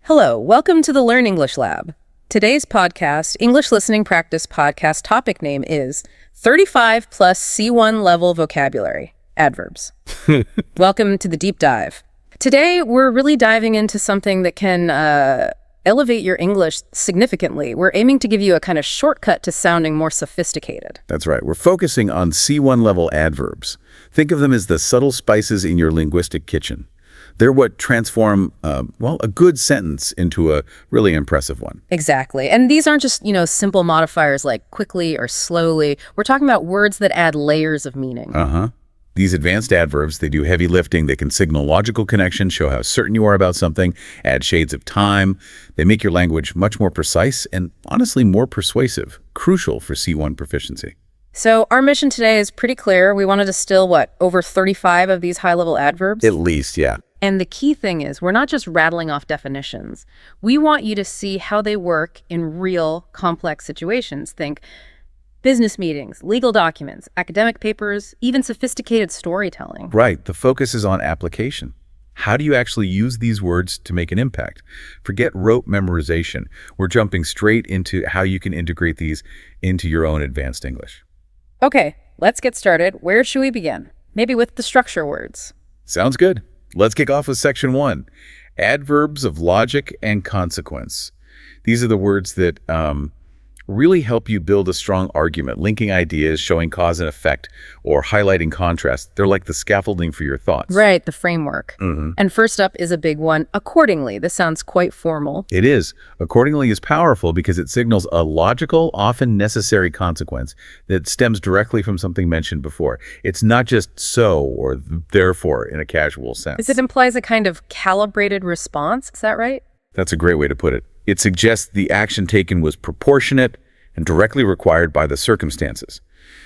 Hello, welcome to the Learn English Lab. Today's podcast, English Listening Practice Podcast, topic name is 35 plus C1 level vocabulary, adverbs. Welcome to the deep dive. Today, we're really diving into something that can elevate your English significantly. We're aiming to give you a kind of shortcut to sounding more sophisticated. That's right. We're focusing on C1 level adverbs. Think of them as the subtle spices in your linguistic kitchen. They're what transform, a good sentence into a really impressive one. Exactly. And these aren't just, simple modifiers like quickly or slowly. We're talking about words that add layers of meaning. These advanced adverbs, they do heavy lifting. They can signal logical connection, show how certain you are about something, add shades of time. They make your language much more precise and, honestly, more persuasive, crucial for C1 proficiency. So our mission today is pretty clear. We want to distill, over 35 of these high-level adverbs? At least, yeah. And the key thing is we're not just rattling off definitions. We want you to see how they work in real, complex situations. Think business meetings, legal documents, academic papers, even sophisticated storytelling. Right. The focus is on application. How do you actually use these words to make an impact? Forget rote memorization. We're jumping straight into how you can integrate these into your own advanced English. Okay, let's get started. Where should we begin? Maybe with the structure words. Sounds good. Let's kick off with section 1, adverbs of logic and consequence. These are the words that really help you build a strong argument, linking ideas, showing cause and effect, or highlighting contrast. They're like the scaffolding for your thoughts. Right, the framework. And first up is a big one, accordingly. This sounds quite formal. It is. Accordingly is powerful because it signals a logical, often necessary consequence that stems directly from something mentioned before. It's not just so or therefore in a casual sense. It implies a kind of calibrated response, is that right? That's a great way to put it. It suggests the action taken was proportionate and directly required by the circumstances.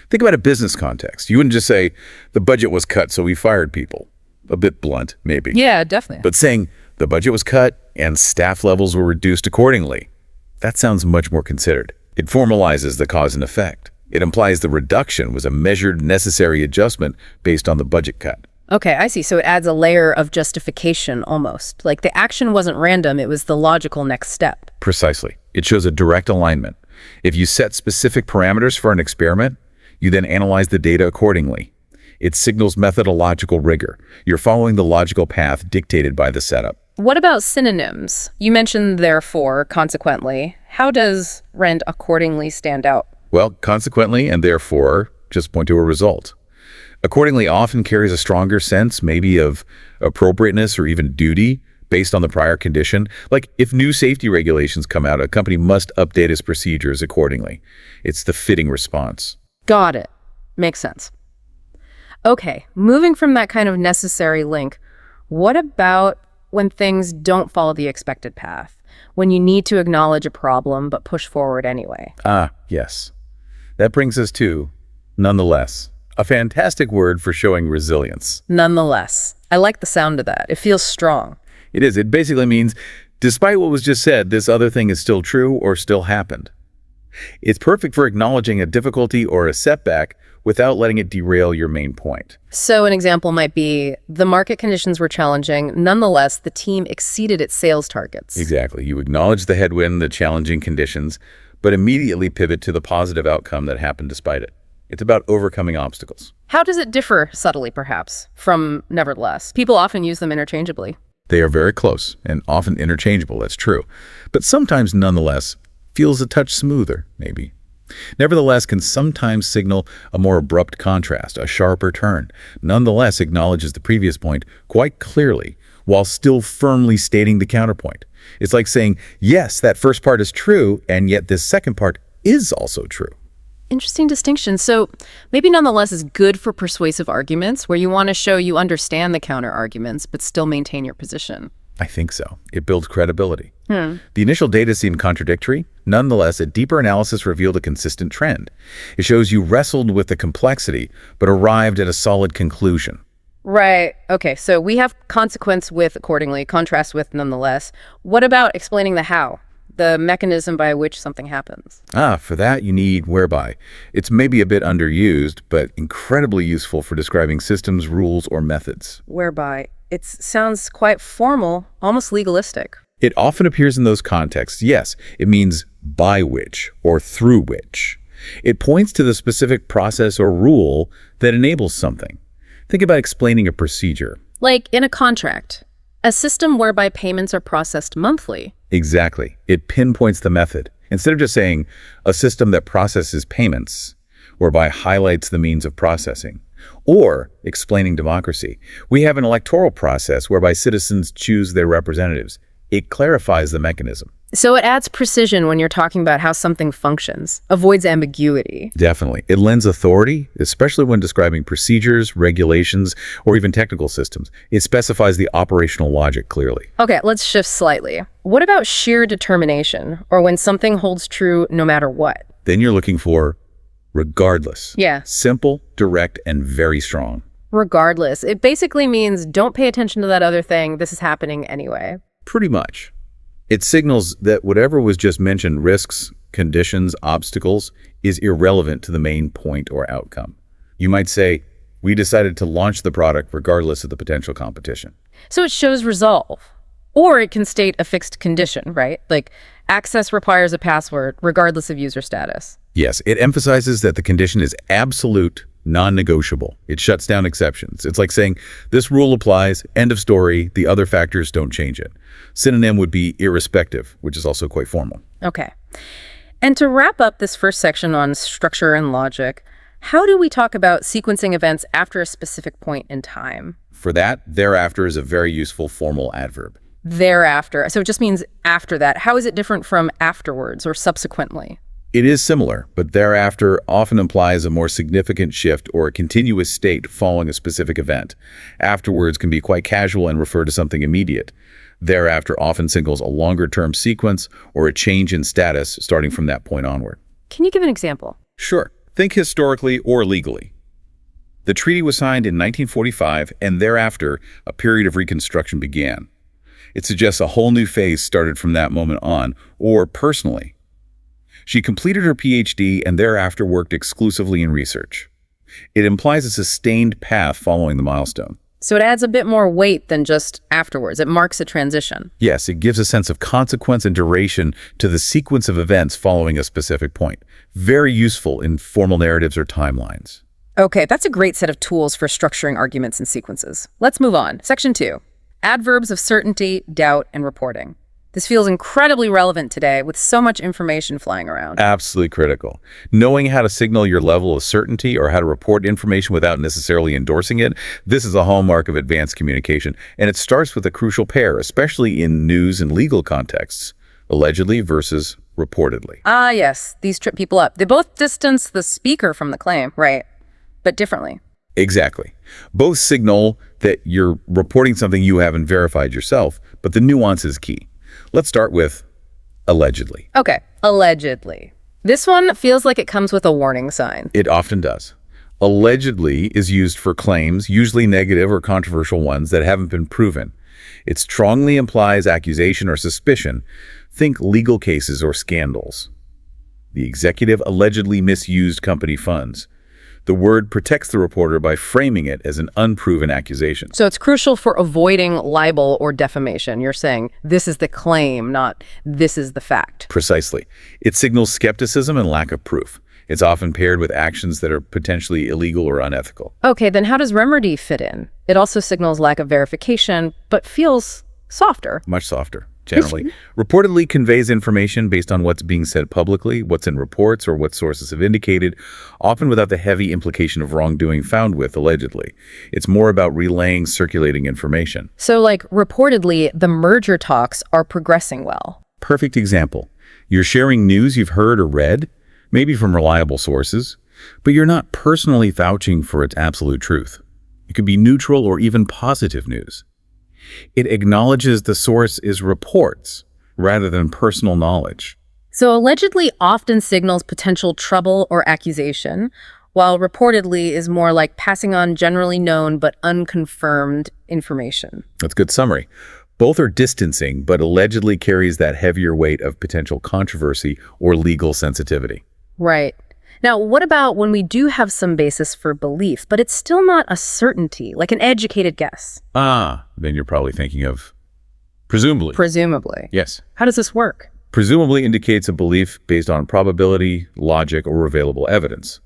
Think about a business context. You wouldn't just say, the budget was cut, so we fired people. A bit blunt, maybe. Yeah, definitely. But saying, the budget was cut and staff levels were reduced accordingly, that sounds much more considered. It formalizes the cause and effect. It implies the reduction was a measured, necessary adjustment based on the budget cut. Okay, I see. So it adds a layer of justification almost. Like the action wasn't random, it was the logical next step. Precisely. It shows a direct alignment. If you set specific parameters for an experiment, you then analyze the data accordingly. It signals methodological rigor. You're following the logical path dictated by the setup. What about synonyms? You mentioned therefore, consequently. How does rend accordingly stand out? Well, consequently and therefore just point to a result. Accordingly often carries a stronger sense, maybe of appropriateness or even duty based on the prior condition. Like if new safety regulations come out, a company must update its procedures accordingly. It's the fitting response. Got it. Makes sense. Okay, moving from that kind of necessary link, what about when things don't follow the expected path? When you need to acknowledge a problem but push forward anyway? Yes. That brings us to nonetheless. A fantastic word for showing resilience. Nonetheless. I like the sound of that. It feels strong. It is. It basically means, despite what was just said, this other thing is still true or still happened. It's perfect for acknowledging a difficulty or a setback without letting it derail your main point. So an example might be, the market conditions were challenging. Nonetheless, the team exceeded its sales targets. Exactly. You acknowledge the headwind, the challenging conditions, but immediately pivot to the positive outcome that happened despite it. It's about overcoming obstacles. How does it differ subtly, perhaps, from nevertheless? People often use them interchangeably. They are very close and often interchangeable, that's true. But sometimes nonetheless feels a touch smoother, maybe. Nevertheless can sometimes signal a more abrupt contrast, a sharper turn. Nonetheless acknowledges the previous point quite clearly while still firmly stating the counterpoint. It's like saying, yes, that first part is true, and yet this second part is also true. Interesting distinction. So maybe nonetheless is good for persuasive arguments where you want to show you understand the counter arguments but still maintain your position. I think so. It builds credibility. The initial data seemed contradictory. Nonetheless, a deeper analysis revealed a consistent trend. It shows you wrestled with the complexity but arrived at a solid conclusion. Right. Okay, so we have consequence with accordingly, contrast with nonetheless. What about explaining the how? The mechanism by which something happens. For that you need whereby. It's maybe a bit underused, but incredibly useful for describing systems, rules, or methods. Whereby. It sounds quite formal, almost legalistic. It often appears in those contexts. Yes, it means by which or through which. It points to the specific process or rule that enables something. Think about explaining a procedure. Like in a contract, a system whereby payments are processed monthly. Exactly. It pinpoints the method. Instead of just saying a system that processes payments, whereby highlights the means of processing. Or explaining democracy. We have an electoral process whereby citizens choose their representatives. It clarifies the mechanism. So it adds precision when you're talking about how something functions, avoids ambiguity. Definitely. It lends authority, especially when describing procedures, regulations, or even technical systems. It specifies the operational logic clearly. Okay, let's shift slightly. What about sheer determination, or when something holds true no matter what? Then you're looking for regardless. Yeah. Simple, direct, and very strong. Regardless. It basically means don't pay attention to that other thing. This is happening anyway. Pretty much. It signals that whatever was just mentioned, risks, conditions, obstacles, is irrelevant to the main point or outcome. You might say, we decided to launch the product regardless of the potential competition. So it shows resolve. Or it can state a fixed condition, right? Like access requires a password regardless of user status. Yes, it emphasizes that the condition is absolute, non-negotiable. It shuts down exceptions. It's like saying, this rule applies, end of story, the other factors don't change it. Synonym would be irrespective, which is also quite formal. Okay. And to wrap up this first section on structure and logic, how do we talk about sequencing events after a specific point in time? For that, thereafter is a very useful formal adverb. Thereafter. So it just means after that. How is it different from afterwards or subsequently? It is similar, but thereafter often implies a more significant shift or a continuous state following a specific event. Afterwards can be quite casual and refer to something immediate. Thereafter often signals a longer-term sequence or a change in status starting from that point onward. Can you give an example? Sure. Think historically or legally. The treaty was signed in 1945, and thereafter a period of reconstruction began. It suggests a whole new phase started from that moment on, or personally. She completed her PhD and thereafter worked exclusively in research. It implies a sustained path following the milestone. So it adds a bit more weight than just afterwards. It marks a transition. Yes, it gives a sense of consequence and duration to the sequence of events following a specific point. Very useful in formal narratives or timelines. Okay, that's a great set of tools for structuring arguments and sequences. Let's move on. Section 2. Adverbs of certainty, doubt, and reporting. This feels incredibly relevant today with so much information flying around. Absolutely critical. Knowing how to signal your level of certainty or how to report information without necessarily endorsing it, this is a hallmark of advanced communication. And it starts with a crucial pair, especially in news and legal contexts, allegedly versus reportedly. Ah, yes. These trip people up. They both distance the speaker from the claim, right? But differently. Exactly. Both signal that you're reporting something you haven't verified yourself, but the nuance is key. Let's start with allegedly. Okay, allegedly. This one feels like it comes with a warning sign. It often does. Allegedly is used for claims, usually negative or controversial ones that haven't been proven. It strongly implies accusation or suspicion. Think legal cases or scandals. The executive allegedly misused company funds. The word protects the reporter by framing it as an unproven accusation. So it's crucial for avoiding libel or defamation. You're saying this is the claim, not this is the fact. Precisely. It signals skepticism and lack of proof. It's often paired with actions that are potentially illegal or unethical. Okay, then how does remedy fit in? It also signals lack of verification, but feels softer. Much softer, generally. Reportedly conveys information based on what's being said publicly, what's in reports, or what sources have indicated, often without the heavy implication of wrongdoing found with allegedly. It's more about relaying circulating information. So, like, reportedly, the merger talks are progressing well. Perfect example. You're sharing news you've heard or read, maybe from reliable sources, but you're not personally vouching for its absolute truth. It could be neutral or even positive news. It acknowledges the source is reports rather than personal knowledge. So allegedly often signals potential trouble or accusation, while reportedly is more like passing on generally known but unconfirmed information. That's a good summary. Both are distancing, but allegedly carries that heavier weight of potential controversy or legal sensitivity. Right. Now, what about when we do have some basis for belief, but it's still not a certainty, like an educated guess? Then you're probably thinking of Presumably. Presumably. Yes. How does this work? Presumably indicates a belief based on probability, logic, or available evidence.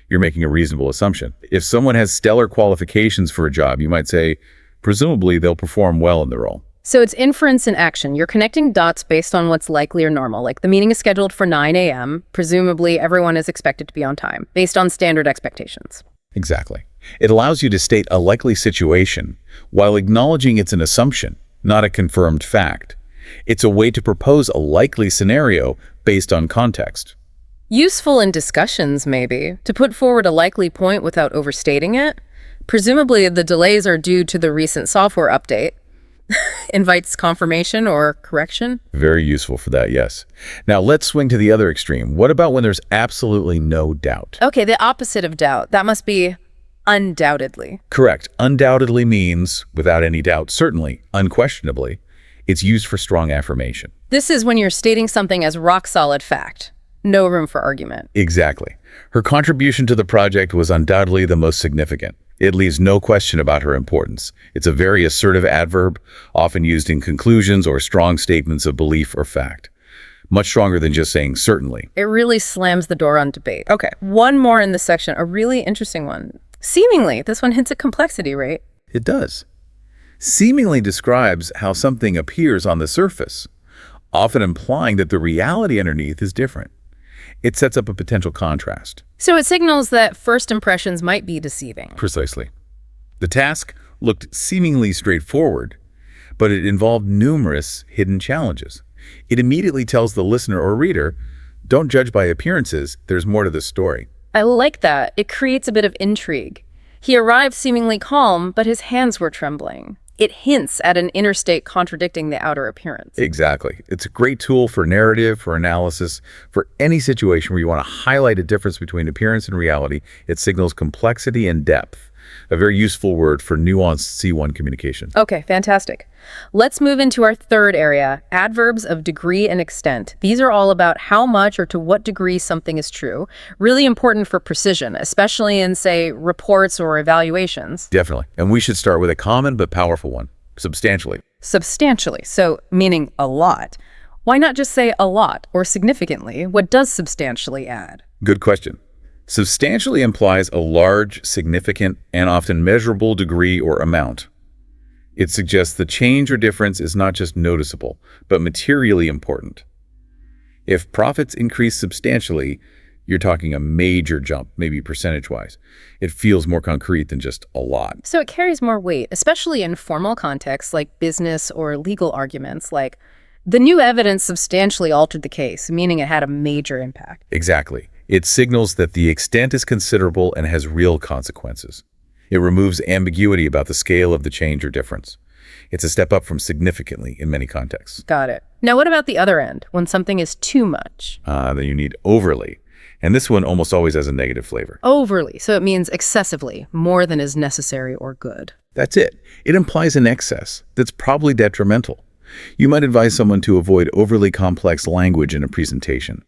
You're making a reasonable assumption. If someone has stellar qualifications for a job, you might say, presumably they'll perform well in the role. So it's inference in action. You're connecting dots based on what's likely or normal. Like the meeting is scheduled for 9 a.m. Presumably everyone is expected to be on time, based on standard expectations. Exactly. It allows you to state a likely situation while acknowledging it's an assumption, not a confirmed fact. It's a way to propose a likely scenario based on context. Useful in discussions, maybe, to put forward a likely point without overstating it. Presumably the delays are due to the recent software update. Invites confirmation or correction. Very useful for that, yes. Now let's swing to the other extreme. What about when there's absolutely no doubt? Okay, the opposite of doubt. That must be undoubtedly. Correct. Undoubtedly means without any doubt, certainly, unquestionably. It's used for strong affirmation. This is when you're stating something as rock-solid fact. No room for argument. Exactly. Her contribution to the project was undoubtedly the most significant. It leaves no question about her importance. It's a very assertive adverb, often used in conclusions or strong statements of belief or fact. Much stronger than just saying certainly. It really slams the door on debate. Okay, one more in this section, a really interesting one. Seemingly, this one hints at complexity, right? It does. Seemingly describes how something appears on the surface, often implying that the reality underneath is different. It sets up a potential contrast. So it signals that first impressions might be deceiving. Precisely. The task looked seemingly straightforward, but it involved numerous hidden challenges. It immediately tells the listener or reader, don't judge by appearances, there's more to the story. I like that. It creates a bit of intrigue. He arrived seemingly calm, but his hands were trembling. It hints at an inner state contradicting the outer appearance. Exactly. It's a great tool for narrative, for analysis, for any situation where you want to highlight a difference between appearance and reality. It signals complexity and depth. A very useful word for nuanced C1 communication. Okay, fantastic. Let's move into our third area, adverbs of degree and extent. These are all about how much or to what degree something is true. Really important for precision, especially in, say, reports or evaluations. Definitely. And we should start with a common but powerful one, substantially. Substantially, so meaning a lot. Why not just say a lot or significantly? What does substantially add? Good question. Substantially implies a large, significant, and often measurable degree or amount. It suggests the change or difference is not just noticeable, but materially important. If profits increase substantially, you're talking a major jump, maybe percentage-wise. It feels more concrete than just a lot. So it carries more weight, especially in formal contexts like business or legal arguments, like the new evidence substantially altered the case, meaning it had a major impact. Exactly. It signals that the extent is considerable and has real consequences. It removes ambiguity about the scale of the change or difference. It's a step up from significantly in many contexts. Got it. Now, what about the other end, when something is too much? Then you need overly. And this one almost always has a negative flavor. Overly, so it means excessively, more than is necessary or good. That's it. It implies an excess that's probably detrimental. You might advise someone to avoid overly complex language in a presentation.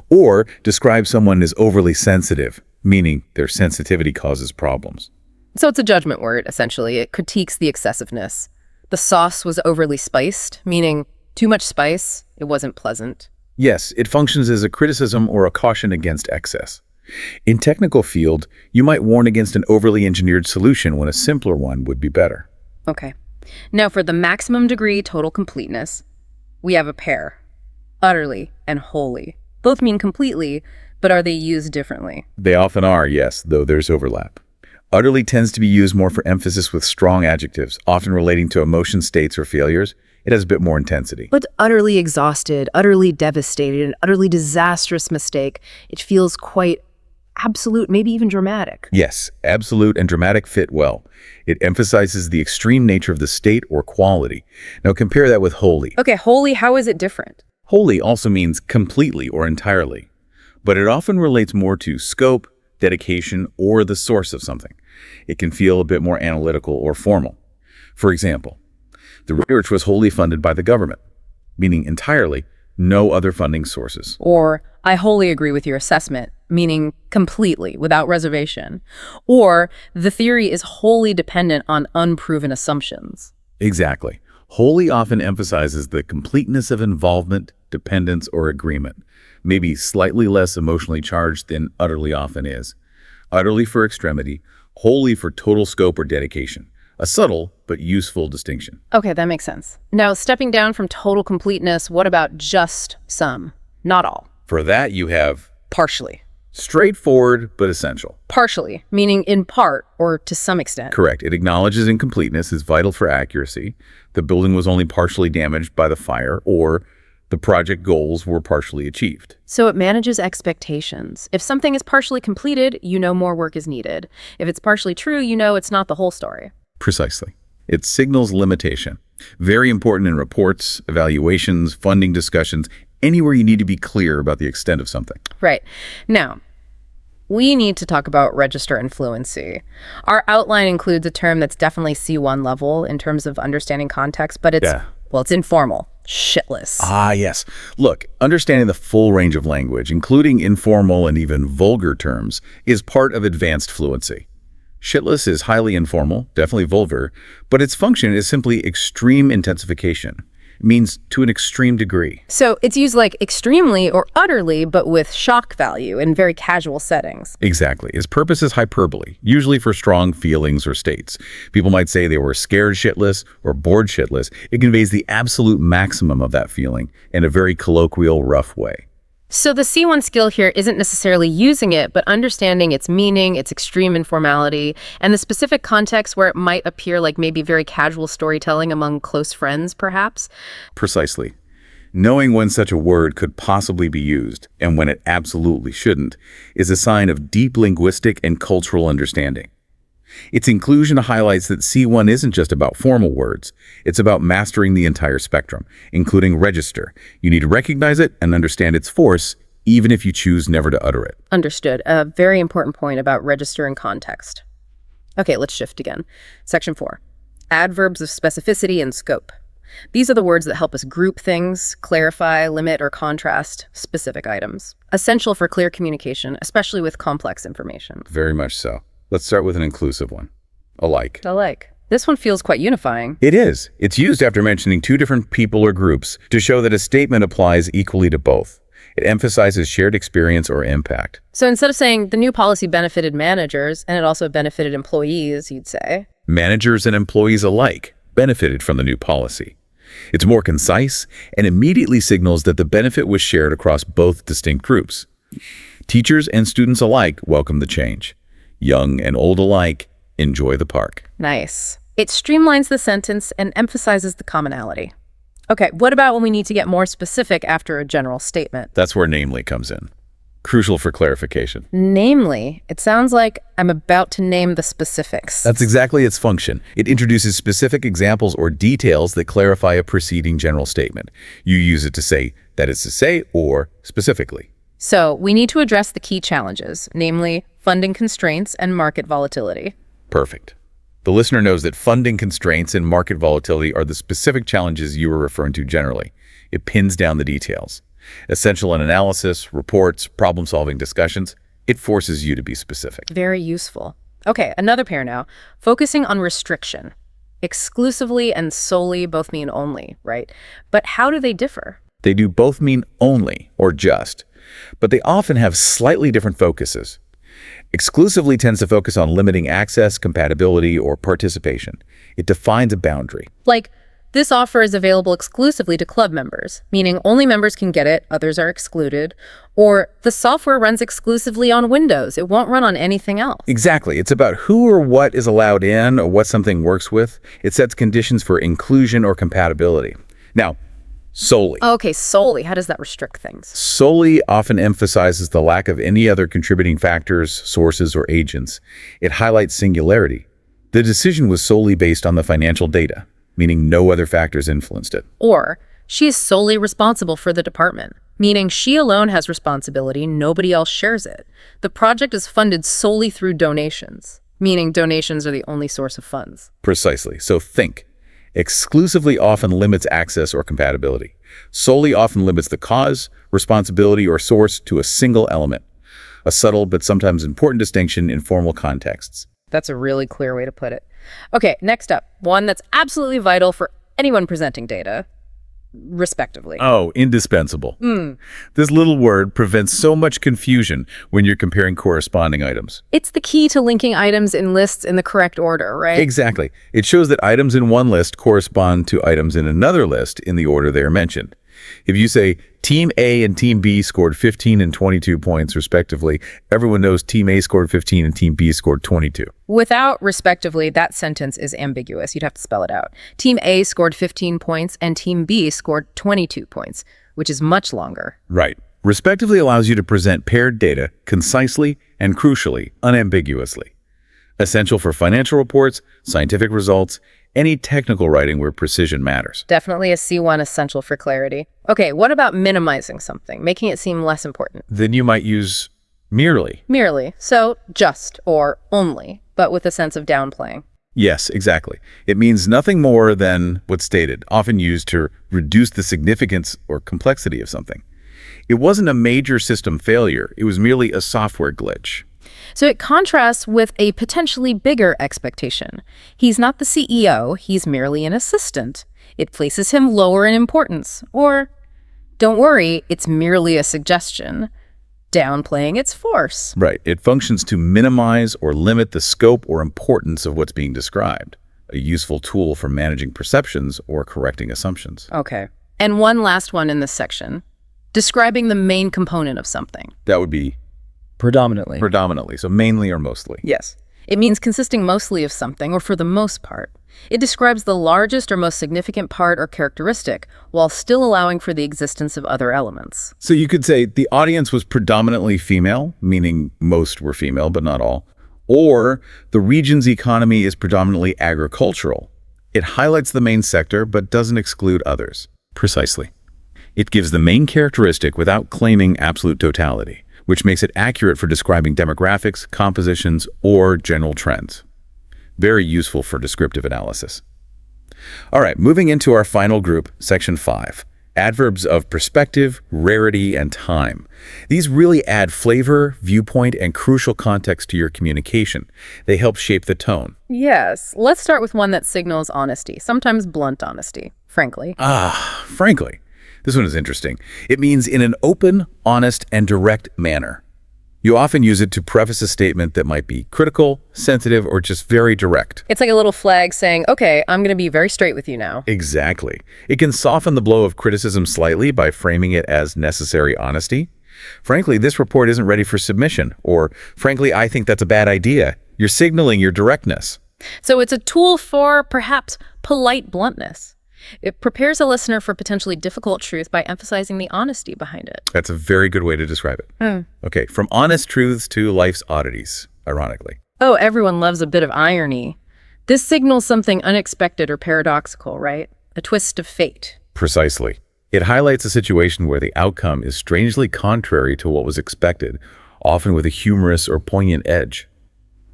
Or describe someone as overly sensitive, meaning their sensitivity causes problems. So it's a judgment word, essentially. It critiques the excessiveness. The sauce was overly spiced, meaning too much spice, it wasn't pleasant. Yes, it functions as a criticism or a caution against excess. In technical field, you might warn against an overly engineered solution when a simpler one would be better. Okay. Now for the maximum degree total completeness, we have a pair, utterly and wholly. Both mean completely, but are they used differently? They often are, yes, though there's overlap. Utterly tends to be used more for emphasis with strong adjectives, often relating to emotion states or failures. It has a bit more intensity. But utterly exhausted, utterly devastated, an utterly disastrous mistake, it feels quite absolute, maybe even dramatic. Yes, absolute and dramatic fit well. It emphasizes the extreme nature of the state or quality. Now compare that with wholly. Okay, wholly, how is it different? Wholly also means completely or entirely, but it often relates more to scope, dedication, or the source of something. It can feel a bit more analytical or formal. For example, the research was wholly funded by the government, meaning entirely, no other funding sources. Or, I wholly agree with your assessment, meaning completely, without reservation. Or, the theory is wholly dependent on unproven assumptions. Exactly. Wholly often emphasizes the completeness of involvement, dependence, or agreement, maybe slightly less emotionally charged than utterly often is. Utterly for extremity, wholly for total scope or dedication. A subtle but useful distinction. Okay, that makes sense. Now, stepping down from total completeness, what about just some, not all? For that, you have Partially. straightforward but essential. Partially, meaning in part or to some extent. Correct. It acknowledges incompleteness is vital for accuracy. The building was only partially damaged by the fire, or the project goals were partially achieved. So it manages expectations. If something is partially completed, you know more work is needed. If it's partially true, you know it's not the whole story. Precisely. It signals limitation. Very important in reports, evaluations, funding discussions, anywhere you need to be clear about the extent of something. Right. Now, we need to talk about register and fluency. Our outline includes a term that's definitely C1 level in terms of understanding context, but it's informal. Shitless. Ah, yes. Look, understanding the full range of language, including informal and even vulgar terms, is part of advanced fluency. Shitless is highly informal, definitely vulgar, but its function is simply extreme intensification. It means to an extreme degree. So it's used like extremely or utterly, but with shock value in very casual settings. Exactly. Its purpose is hyperbole, usually for strong feelings or states. People might say they were scared shitless or bored shitless. It conveys the absolute maximum of that feeling in a very colloquial, rough way. So the C1 skill here isn't necessarily using it, but understanding its meaning, its extreme informality, and the specific context where it might appear like maybe very casual storytelling among close friends, perhaps. Precisely. Knowing when such a word could possibly be used, and when it absolutely shouldn't, is a sign of deep linguistic and cultural understanding. Its inclusion highlights that C1 isn't just about formal words. It's about mastering the entire spectrum, including register. You need to recognize it and understand its force, even if you choose never to utter it. Understood. A very important point about register and context. Okay, let's shift again. Section 4. Adverbs of specificity and scope. These are the words that help us group things, clarify, limit, or contrast specific items. Essential for clear communication, especially with complex information. Very much so. Let's start with an inclusive one. Alike. Alike. This one feels quite unifying. It is. It's used after mentioning two different people or groups to show that a statement applies equally to both. It emphasizes shared experience or impact. So instead of saying the new policy benefited managers and it also benefited employees, you'd say managers and employees alike benefited from the new policy. It's more concise and immediately signals that the benefit was shared across both distinct groups. Teachers and students alike welcome the change. Young and old alike enjoy the park. Nice. It streamlines the sentence and emphasizes the commonality. Okay, what about when we need to get more specific after a general statement? That's where namely comes in. Crucial for clarification. Namely, it sounds like I'm about to name the specifics. That's exactly its function. It introduces specific examples or details that clarify a preceding general statement. You use it to say, that is to say, or specifically. So we need to address the key challenges, namely funding constraints and market volatility. Perfect. The listener knows that funding constraints and market volatility are the specific challenges you were referring to generally. It pins down the details. Essential in analysis, reports, problem-solving discussions, it forces you to be specific. Very useful. Okay, another pair now. Focusing on restriction. Exclusively and solely both mean only, right? But how do they differ? They do both mean only or just, but they often have slightly different focuses. Exclusively tends to focus on limiting access, compatibility, or participation. It defines a boundary. Like, this offer is available exclusively to club members, meaning only members can get it, others are excluded. Or the software runs exclusively on Windows. It won't run on anything else. Exactly. It's about who or what is allowed in or what something works with. It sets conditions for inclusion or compatibility. Now, solely. Okay, solely. How does that restrict things? Solely often emphasizes the lack of any other contributing factors, sources, or agents. It highlights singularity. The decision was solely based on the financial data, meaning no other factors influenced it. Or, she is solely responsible for the department, meaning she alone has responsibility, nobody else shares it. The project is funded solely through donations, meaning donations are the only source of funds. Precisely. So think. Exclusively often limits access or compatibility. Solely often limits the cause, responsibility, or source to a single element. A subtle but sometimes important distinction in formal contexts. That's a really clear way to put it. Okay, next up, one that's absolutely vital for anyone presenting data, respectively. Oh, indispensable. This little word prevents so much confusion when you're comparing corresponding items. It's the key to linking items in lists in the correct order, right? Exactly. It shows that items in one list correspond to items in another list in the order they are mentioned. If you say Team A and Team B scored 15 and 22 points, respectively, everyone knows Team A scored 15 and Team B scored 22. Without respectively, that sentence is ambiguous. You'd have to spell it out. Team A scored 15 points and Team B scored 22 points, which is much longer. Right. Respectively allows you to present paired data concisely and crucially, unambiguously. Essential for financial reports, scientific results, any technical writing where precision matters. Definitely a C1 essential for clarity. Okay, what about minimizing something, making it seem less important? Then you might use merely. Merely. So just or only, but with a sense of downplaying. Yes, exactly. It means nothing more than what's stated, often used to reduce the significance or complexity of something. It wasn't a major system failure. It was merely a software glitch. So it contrasts with a potentially bigger expectation. He's not the CEO, he's merely an assistant. It places him lower in importance. Or, don't worry, it's merely a suggestion, downplaying its force. Right. It functions to minimize or limit the scope or importance of what's being described, a useful tool for managing perceptions or correcting assumptions. Okay. And one last one in this section, describing the main component of something. That would be Predominantly. predominantly, so mainly or mostly. Yes. It means consisting mostly of something, or for the most part. It describes the largest or most significant part or characteristic, while still allowing for the existence of other elements. So you could say the audience was predominantly female, meaning most were female, but not all. Or the region's economy is predominantly agricultural. It highlights the main sector, but doesn't exclude others. Precisely. It gives the main characteristic without claiming absolute totality, which makes it accurate for describing demographics, compositions, or general trends. Very useful for descriptive analysis. All right, moving into our final group, section 5, adverbs of perspective, rarity, and time. These really add flavor, viewpoint, and crucial context to your communication. They help shape the tone. Yes. Let's start with one that signals honesty, sometimes blunt honesty, frankly. Frankly. This one is interesting. It means in an open, honest, and direct manner. You often use it to preface a statement that might be critical, sensitive, or just very direct. It's like a little flag saying, okay, I'm going to be very straight with you now. Exactly. It can soften the blow of criticism slightly by framing it as necessary honesty. Frankly, this report isn't ready for submission, or frankly, I think that's a bad idea. You're signaling your directness. So it's a tool for, perhaps, polite bluntness. It prepares a listener for potentially difficult truth by emphasizing the honesty behind it. That's a very good way to describe it. Okay, from honest truths to life's oddities, ironically. Oh, everyone loves a bit of irony. This signals something unexpected or paradoxical, right? A twist of fate. Precisely. It highlights a situation where the outcome is strangely contrary to what was expected, often with a humorous or poignant edge.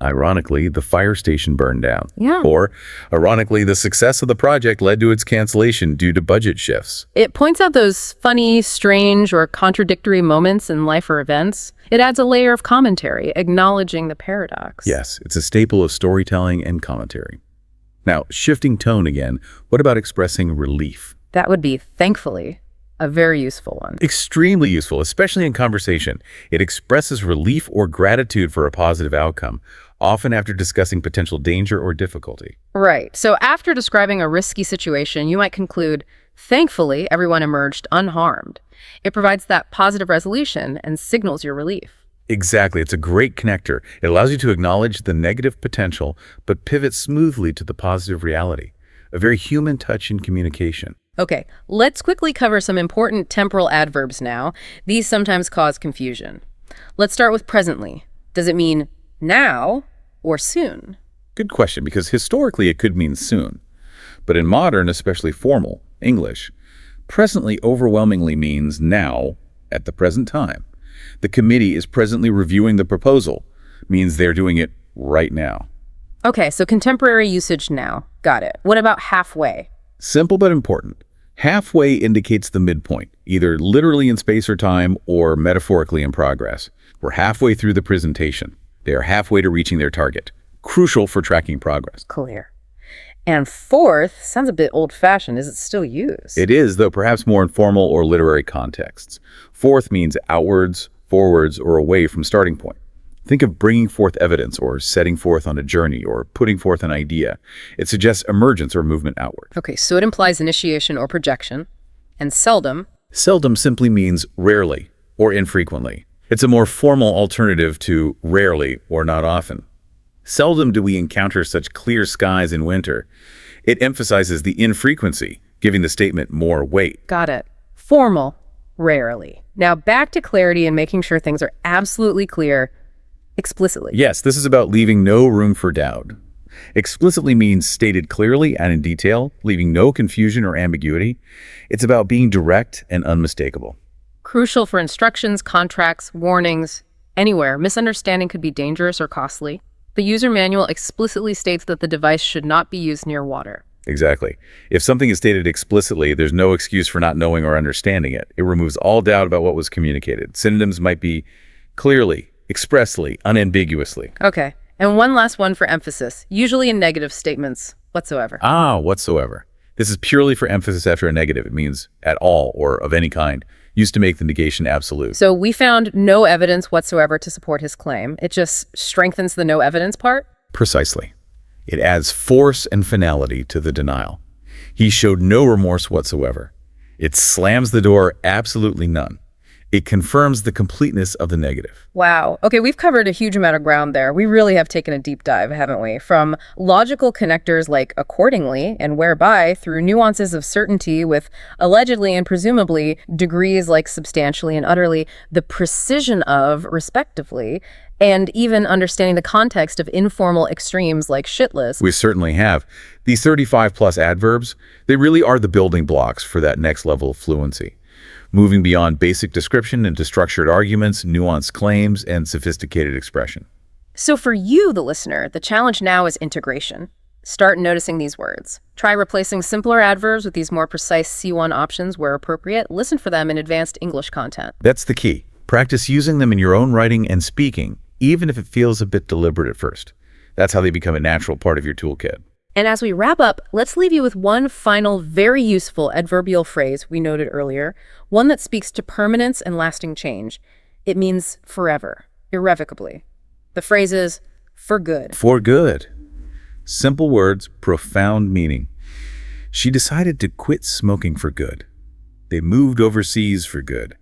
Ironically, the fire station burned down. Yeah. Or, ironically, the success of the project led to its cancellation due to budget shifts. It points out those funny, strange, or contradictory moments in life or events. It adds a layer of commentary, acknowledging the paradox. Yes, it's a staple of storytelling and commentary. Now, shifting tone again, what about expressing relief? That would be, thankfully, a very useful one. Extremely useful, especially in conversation. It expresses relief or gratitude for a positive outcome, often after discussing potential danger or difficulty. Right. So after describing a risky situation, you might conclude, thankfully, everyone emerged unharmed. It provides that positive resolution and signals your relief. Exactly. It's a great connector. It allows you to acknowledge the negative potential, but pivot smoothly to the positive reality. A very human touch in communication. Okay, let's quickly cover some important temporal adverbs now. These sometimes cause confusion. Let's start with presently. Does it mean now or soon? Good question, because historically it could mean soon. But in modern, especially formal, English, presently overwhelmingly means now, at the present time. The committee is presently reviewing the proposal, means they're doing it right now. Okay, so contemporary usage now. Got it. What about halfway? Simple but important. Halfway indicates the midpoint, either literally in space or time or metaphorically in progress. We're halfway through the presentation. They are halfway to reaching their target. Crucial for tracking progress. Clear. And fourth sounds a bit old-fashioned. Is it still used? It is, though perhaps more in formal or literary contexts. Forth means outwards, forwards, or away from starting point. Think of bringing forth evidence or setting forth on a journey or putting forth an idea. It suggests emergence or movement outward. Okay, so it implies initiation or projection. And seldom. Seldom simply means rarely or infrequently. It's a more formal alternative to rarely or not often. Seldom do we encounter such clear skies in winter. It emphasizes the infrequency, giving the statement more weight. Got it. Formal, rarely. Now back to clarity and making sure things are absolutely clear explicitly. Yes, this is about leaving no room for doubt. Explicitly means stated clearly and in detail, leaving no confusion or ambiguity. It's about being direct and unmistakable. Crucial for instructions, contracts, warnings, anywhere. Misunderstanding could be dangerous or costly. The user manual explicitly states that the device should not be used near water. Exactly. If something is stated explicitly, there's no excuse for not knowing or understanding it. It removes all doubt about what was communicated. Synonyms might be clearly, expressly, unambiguously. Okay. And one last one for emphasis, usually in negative statements whatsoever. Whatsoever. This is purely for emphasis after a negative. It means at all or of any kind, used to make the negation absolute. So we found no evidence whatsoever to support his claim. It just strengthens the no evidence part? Precisely. It adds force and finality to the denial. He showed no remorse whatsoever. It slams the door absolutely none. It confirms the completeness of the negative. Wow. Okay, we've covered a huge amount of ground there. We really have taken a deep dive, haven't we? From logical connectors like accordingly and whereby, through nuances of certainty with allegedly and presumably degrees like substantially and utterly, the precision of respectively, and even understanding the context of informal extremes like shitless. We certainly have. These 35+ adverbs, they really are the building blocks for that next level of fluency. Moving beyond basic description into structured arguments, nuanced claims, and sophisticated expression. So for you, the listener, the challenge now is integration. Start noticing these words. Try replacing simpler adverbs with these more precise C1 options where appropriate. Listen for them in advanced English content. That's the key. Practice using them in your own writing and speaking, even if it feels a bit deliberate at first. That's how they become a natural part of your toolkit. And as we wrap up, let's leave you with one final, very useful adverbial phrase we noted earlier, one that speaks to permanence and lasting change. It means forever, irrevocably. The phrase is for good. For good. Simple words, profound meaning. She decided to quit smoking for good. They moved overseas for good.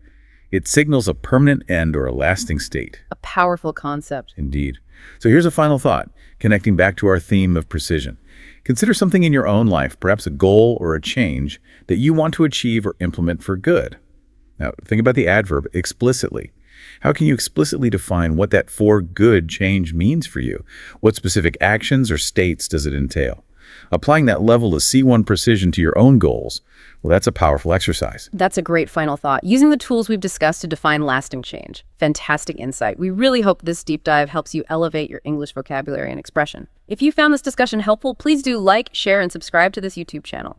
It signals a permanent end or a lasting state. A powerful concept. Indeed. So here's a final thought, connecting back to our theme of precision. Consider something in your own life, perhaps a goal or a change that you want to achieve or implement for good. Now, think about the adverb explicitly. How can you explicitly define what that for good change means for you? What specific actions or states does it entail? Applying that level of C1 precision to your own goals, well, that's a powerful exercise. That's a great final thought. Using the tools we've discussed to define lasting change. Fantastic insight. We really hope this deep dive helps you elevate your English vocabulary and expression. If you found this discussion helpful, please do like, share, and subscribe to this YouTube channel.